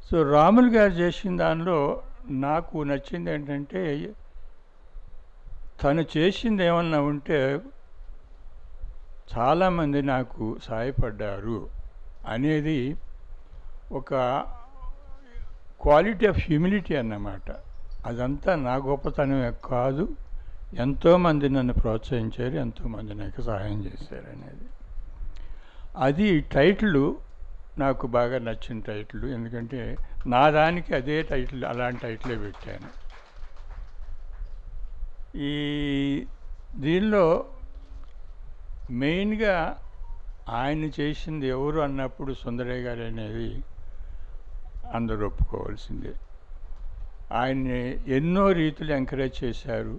So Ramulu గారు చేసిన దానిలో నాకు నచ్చింది ఏంటంటే, తను చేసింది ఏమన్నా ఉంటే చాలామంది నాకు సహాయపడ్డారు అనేది ఒక క్వాలిటీ ఆఫ్ హ్యూమిలిటీ అన్నమాట. అదంతా నా గొప్పతనమే కాదు, ఎంతోమంది నన్ను ప్రోత్సహించారు, ఎంతోమంది నాకు సహాయం చేశారు అనేది. అది టైటిల్ నాకు బాగా నచ్చిన టైటిల్. ఎందుకంటే నా దానికి అదే టైటిల్, అలాంటి టైటిలే పెట్టాను. ఈ దీనిలో మెయిన్గా ఆయన చేసింది ఎవరు అన్నప్పుడు సుందరయ్య గారు అనేది అందరూ ఒప్పుకోవాల్సిందే. ఆయన్ని ఎన్నో రీతులు ఎంకరేజ్ చేశారు.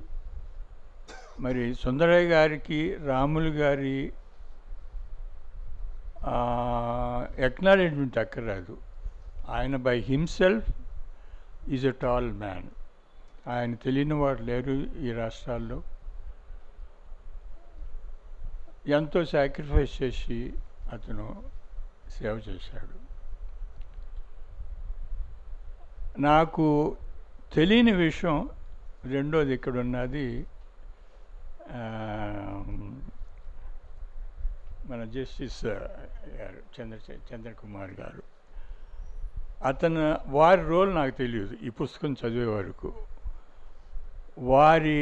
మరి సుందరయ్య గారికి రాములు గారి ఎక్నాలెడ్జ్మెంట్ అక్కర్రాదు. ఆయన by himself is a tall man. ఆయన తెలియని వారు లేరు ఈ రాష్ట్రాల్లో. ఎంతో సాక్రిఫైస్ చేసి అతను సేవ చేశాడు. నాకు తెలియని విషయం రెండోది ఇక్కడ ఉన్నది, మన జస్టిస్ గారు చంద్రకుమార్ గారు, వారి రోల్ నాకు తెలియదు ఈ పుస్తకం చదివే వరకు. వారి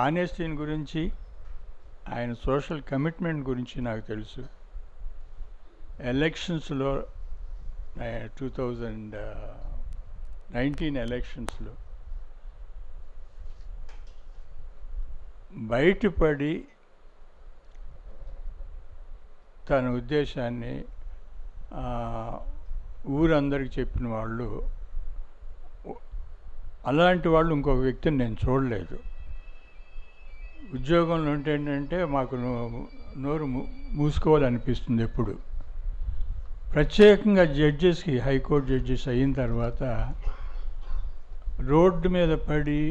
ఆనెస్టీని గురించి, ఆయన సోషల్ కమిట్మెంట్ గురించి నాకు తెలుసు. ఎలక్షన్స్లో 2019 ఎలక్షన్స్లో బయటపడి తన ఉద్దేశాన్ని ఊరందరికి చెప్పిన వాళ్ళు, అలాంటి వాళ్ళు ఇంకొక వ్యక్తిని నేను చూడలేదు. ఉద్యోగంలో ఉంటే ఏంటంటే మాకు నోరు మూసుకోవాలనిపిస్తుంది ఎప్పుడు. ప్రత్యేకంగా జడ్జెస్కి, హైకోర్టు జడ్జెస్ అయిన తర్వాత రోడ్డు మీద పడి,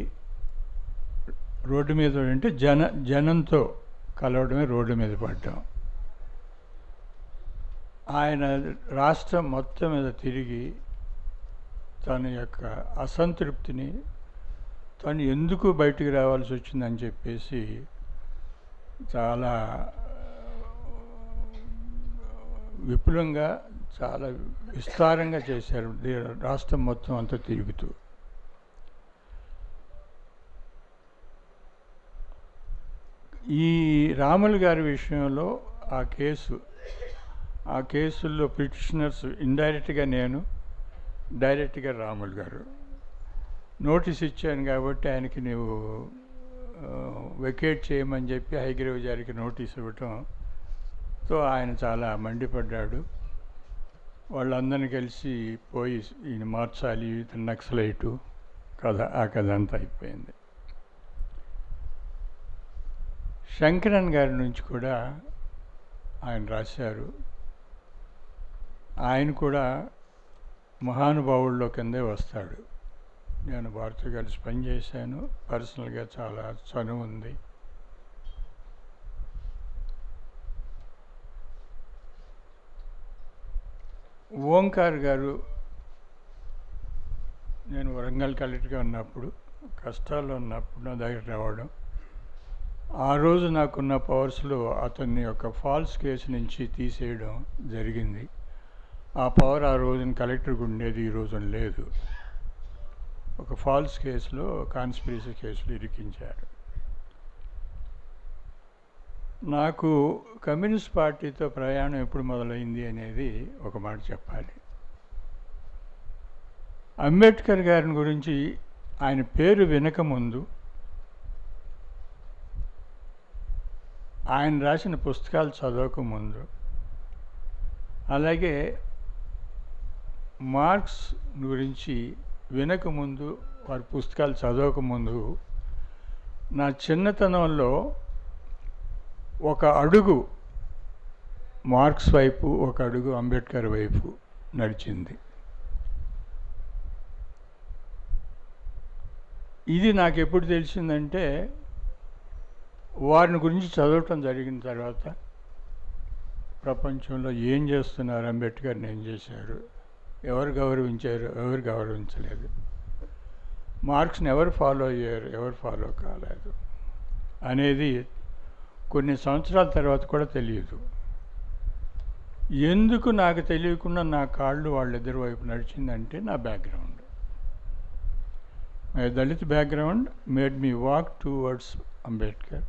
రోడ్డు మీద అంటే జనంతో కలవడమే రోడ్డు మీద పడ్డాం. ఆయన రాష్ట్రం మొత్తం మీద తిరిగి తన యొక్క అసంతృప్తిని, తను ఎందుకు బయటికి రావాల్సి వచ్చిందని చెప్పేసి చాలా విపులంగా, చాలా విస్తారంగా చేశారు రాష్ట్రం మొత్తం అంతా తిరుగుతూ. ఈ రాములు గారి విషయంలో ఆ కేసుల్లో పిటిషనర్స్ ఇండైరెక్ట్గా నేను, డైరెక్ట్గా రాములు గారు. నోటీస్ ఇచ్చాను కాబట్టి ఆయనకి నీవు వెకేట్ చేయమని చెప్పి హైగ్రీవ్ గారికి నోటీస్ ఇవ్వటంతో ఆయన చాలా మండిపడ్డాడు. వాళ్ళందరినీ కలిసి పోయి ఈయన మార్చాలి, ఇతను నక్సలైటు ఆ కథ అంతా అయిపోయింది. శంకరన్ గారి నుంచి కూడా ఆయన రాశారు. ఆయన కూడా మహానుభావుల్లో కిందే వస్తాడు. నేను వారితో కలిసి పనిచేశాను. పర్సనల్గా చాలా చనువు ఉంది. ఓంకార్ గారు, నేను వరంగల్ కలెక్టర్గా ఉన్నప్పుడు, కష్టాల్లో ఉన్నప్పుడు నా దగ్గర రావడం, ఆ రోజు నాకున్న పవర్స్లో అతన్ని ఒక ఫాల్స్ కేసు నుంచి తీసేయడం జరిగింది. ఆ పవర్ ఆ రోజున కలెక్టర్కి ఉండేది, ఈ రోజున లేదు. ఒక ఫాల్స్ కేసులో, కాన్స్పిరసీ కేసులో ఇరికించారు. నాకు కమ్యూనిస్ట్ పార్టీతో ప్రయాణం ఎప్పుడు మొదలైంది అనేది ఒక మాట చెప్పాలి. అంబేద్కర్ గారిని గురించి ఆయన పేరు వినకముందు, ఆయన రాసిన పుస్తకాలు చదవకముందు, అలాగే మార్క్స్ గురించి వినకముందు, వారి పుస్తకాలు చదవకముందు, నా చిన్నతనంలో ఒక అడుగు మార్క్స్ వైపు, ఒక అడుగు అంబేద్కర్ వైపు నడిచింది. ఇది నాకు ఎప్పుడు తెలిసిందంటే, వారిని గురించి చదవటం జరిగిన తర్వాత, ప్రపంచంలో ఏం చేస్తున్నారు, అంబేద్కర్ని ఏం చేశారు, ఎవరు గౌరవించారు, ఎవరు గౌరవించలేదు, మార్క్స్ని ఎవరు ఫాలో అయ్యారు, ఎవరు ఫాలో కాలేదు అనేది కొన్ని సంవత్సరాల తర్వాత కూడా తెలియదు. ఎందుకు నాకు తెలియకుండా నా కాళ్ళు వాళ్ళిద్దరి వైపు నడిచిందంటే నా background. My Dalit background made me walk towards Ambedkar.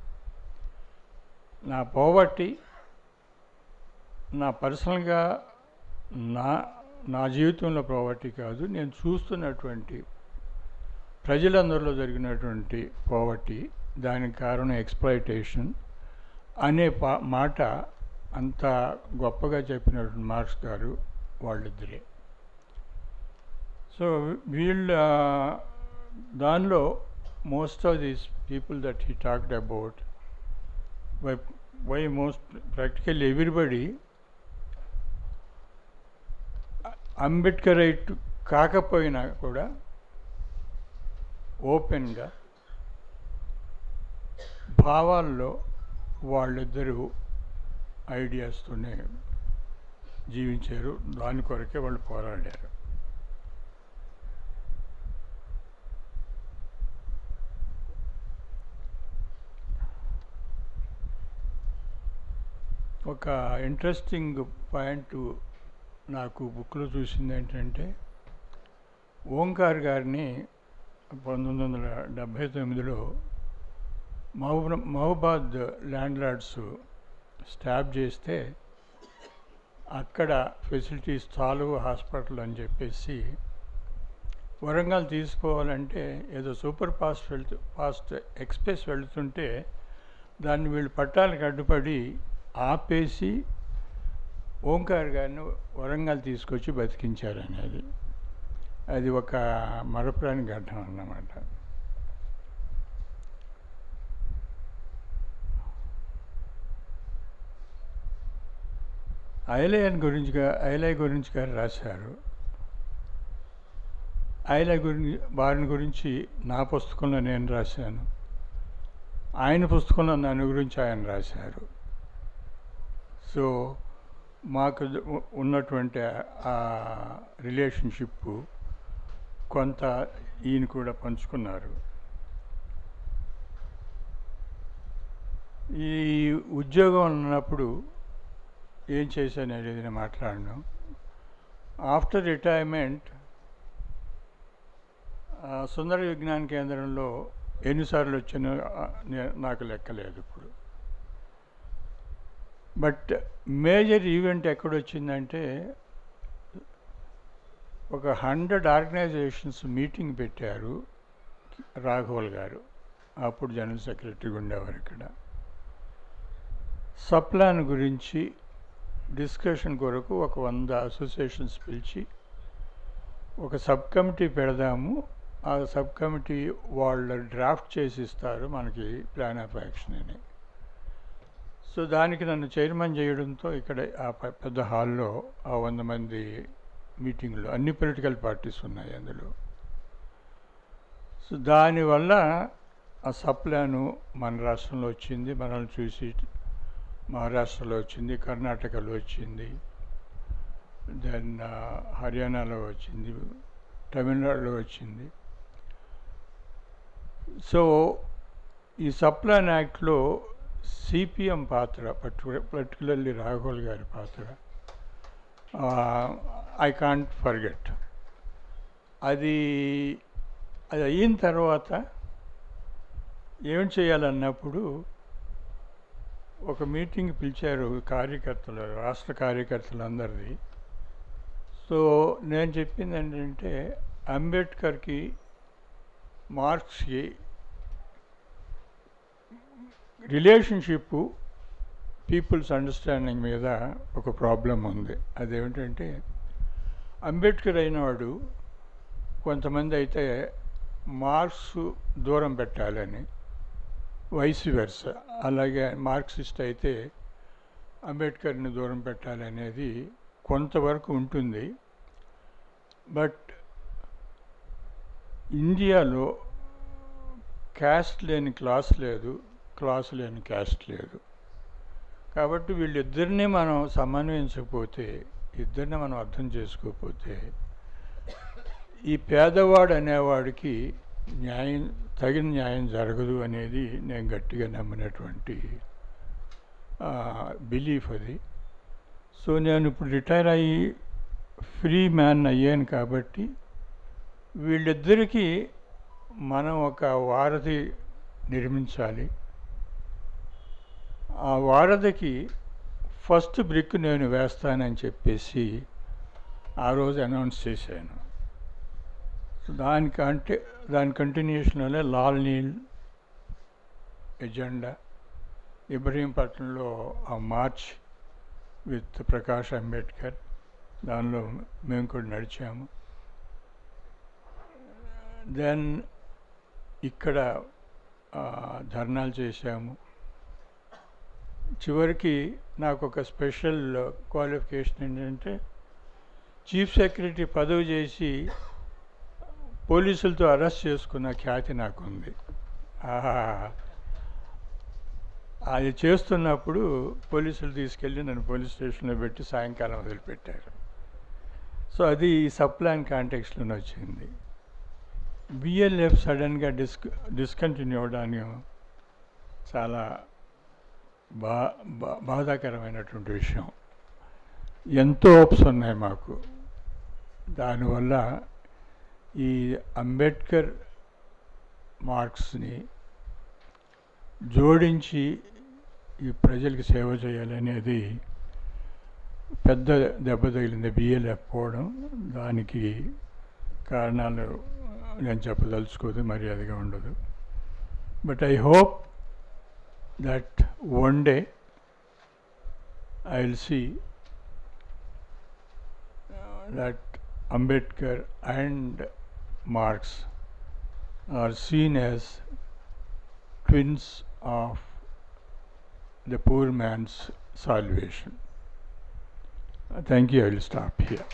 నా పోవర్టీ, నా పర్సనల్గా నా జీవితంలో పోవర్టీ కాదు, నేను చూస్తున్నటువంటి ప్రజలందరిలో జరిగినటువంటి పోవర్టీ, దానికి కారణం ఎక్స్‌ప్లాయిటేషన్ అనే మాట అంత గొప్పగా చెప్పినటువంటి మార్క్స్ గారు వాళ్ళిద్దరే. సో వీళ్ళ దానిలో most of these people that he talked about, why most practically everybody Ambedkarite కాకపోయినా కూడా ఓపెన్గా భావాల్లో వాళ్ళిద్దరూ ఐడియాస్తోనే జీవించారు, దాని కొరకే వాళ్ళు పోరాడారు. ఒక ఇంట్రెస్టింగ్ పాయింట్ నాకు బుక్లో చూసింది ఏంటంటే, ఓంకార్ గారిని 1979లో మహబూబాద్ ల్యాండ్ లార్డ్స్ స్టాప్ చేస్తే అక్కడ ఫెసిలిటీస్ చాలు హాస్పిటల్ అని చెప్పేసి వరంగల్ తీసుకోవాలంటే ఏదో సూపర్ ఫాస్ట్ ఎక్స్ప్రెస్ వెళుతుంటే దాన్ని వీళ్ళు పట్టాలకు అడ్డుపడి ఆపేసి ఓంకార్ గారిని వరంగల్ తీసుకొచ్చి బతికించారు అనేది. అది ఒక మరపురాని ఘటన అన్నమాట. ఐలై గురించి గారు రాశారు. వారిని గురించి నా పుస్తకంలో నేను రాశాను, ఆయన పుస్తకంలో నన్ను గురించి ఆయన రాశారు. సో మాకు ఉన్నటువంటి ఆ రిలేషన్షిప్ కొంత ఈయన కూడా పంచుకున్నారు. ఈ ఉద్యోగం ఉన్నప్పుడు ఏం చేశాను అనేది నేను మాట్లాడను. ఆఫ్టర్ రిటైర్మెంట్ సుందర విజ్ఞాన కేంద్రంలో ఎన్నిసార్లు వచ్చానో నాకు లెక్కలేదు ఇప్పుడు. బట్ మేజర్ ఈవెంట్ ఎక్కడొచ్చిందంటే, ఒక 100 ఆర్గనైజేషన్స్ మీటింగ్ పెట్టారు రాఘవల్ గారు, అప్పుడు జనరల్ సెక్రటరీగా ఉండేవారు. ఇక్కడ సప్లాన్ గురించి డిస్కషన్ కొరకు ఒక 100 అసోసియేషన్స్ పిలిచి ఒక సబ్ కమిటీ పెడదాము, ఆ సబ్ కమిటీ వాళ్ళు డ్రాఫ్ట్ చేసి ఇస్తారు మనకి ప్లాన్ ఆఫ్ యాక్షన్ అని. సో దానికి నన్ను చైర్మన్ చేయడంతో ఇక్కడ ఆ పెద్ద హాల్లో ఆ 100 మంది మీటింగ్లో అన్ని పొలిటికల్ పార్టీస్ ఉన్నాయి అందులో. సో దానివల్ల ఆ సప్లాను మన రాష్ట్రంలో వచ్చింది, మనల్ని చూసి మహారాష్ట్రలో వచ్చింది, కర్ణాటకలో వచ్చింది, దెన్ హర్యానాలో వచ్చింది, తమిళనాడులో వచ్చింది. సో ఈ సప్లాన్ యాక్ట్లో సిపిఎం పాత్ర, పర్టికులర్లీ రాఘవల్ గారి పాత్ర ఐ కాంట్ ఫర్గెట్. అది అయిన తర్వాత ఏం చేయాలన్నప్పుడు ఒక మీటింగ్ పిలిచారు కార్యకర్తలు, రాష్ట్ర కార్యకర్తలందరిది. సో నేను చెప్పింది ఏంటంటే, అంబేద్కర్కి మార్క్స్కి రిలేషన్షిప్ పీపుల్స్ అండర్స్టాండింగ్ మీద ఒక ప్రాబ్లం ఉంది. అదేమిటంటే, అంబేద్కర్ అయినవాడు కొంతమంది అయితే మార్క్స్ దూరం పెట్టాలని, వైస్ వెర్స, అలాగే మార్క్సిస్ట్ అయితే అంబేద్కర్ని దూరం పెట్టాలనేది కొంతవరకు ఉంటుంది. బట్ ఇండియాలో క్యాస్ట్ లేని క్లాస్ లేదు, క్లాస్ లేని క్యాస్ట్ లేదు. కాబట్టి వీళ్ళిద్దరినీ మనం సమన్వయించకపోతే, ఇద్దరిని మనం అర్థం చేసుకోకపోతే ఈ పేదవాడు అనేవాడికి తగిన న్యాయం జరగదు అనేది నేను గట్టిగా నమ్మినటువంటి బిలీఫ్ అది. సో నేను ఇప్పుడు రిటైర్ అయ్యి ఫ్రీ మ్యాన్ అయ్యాను కాబట్టి వీళ్ళిద్దరికీ మనం ఒక వారధి నిర్మించాలి. ఆ వారధికి ఫస్ట్ బ్రిక్ నేను వేస్తానని చెప్పేసి ఆ రోజు అనౌన్స్ చేశాను. దాని కంటిన్యూషన్లోనే లాల్ నీల్ ఎజెండా, ఇబ్రహీంపట్నంలో ఆ మార్చ్ విత్ ప్రకాష్ అంబేద్కర్, దానిలో మేము కూడా నడిచాము. దెన్ ఇక్కడ ధర్నాలు చేశాము. చివరికి నాకు ఒక స్పెషల్ క్వాలిఫికేషన్ ఏంటంటే చీఫ్ సెక్రటరీ పదవి చేసి పోలీసులతో అరెస్ట్ చేసుకున్న ఖ్యాతి నాకుంది. అది చేస్తున్నప్పుడు పోలీసులు తీసుకెళ్ళి నన్ను పోలీస్ స్టేషన్లో పెట్టి సాయంకాలం వదిలిపెట్టారు. సో అది సప్లాన్ కాంటెక్స్లోనే వచ్చింది. బిఎల్ఎఫ్ సడన్గా డిస్కంటిన్యూ అవ్వడానికి చాలా బాధాకరమైనటువంటి విషయం. ఎంతో హోప్స్ ఉన్నాయి మాకు. దానివల్ల ఈ అంబేద్కర్ మార్క్స్ని జోడించి ఈ ప్రజలకు సేవ చేయాలనేది పెద్ద దెబ్బ తగిలింది బిఎల్ఎఫ్ పోవడం. దానికి కారణాలు నేను చెప్పదలుచుకోదు, మర్యాదగా ఉండదు. But I hope that one day I will see that Ambedkar and Marx are seen as twins of the poor man's salvation. Thank you. I will stop here.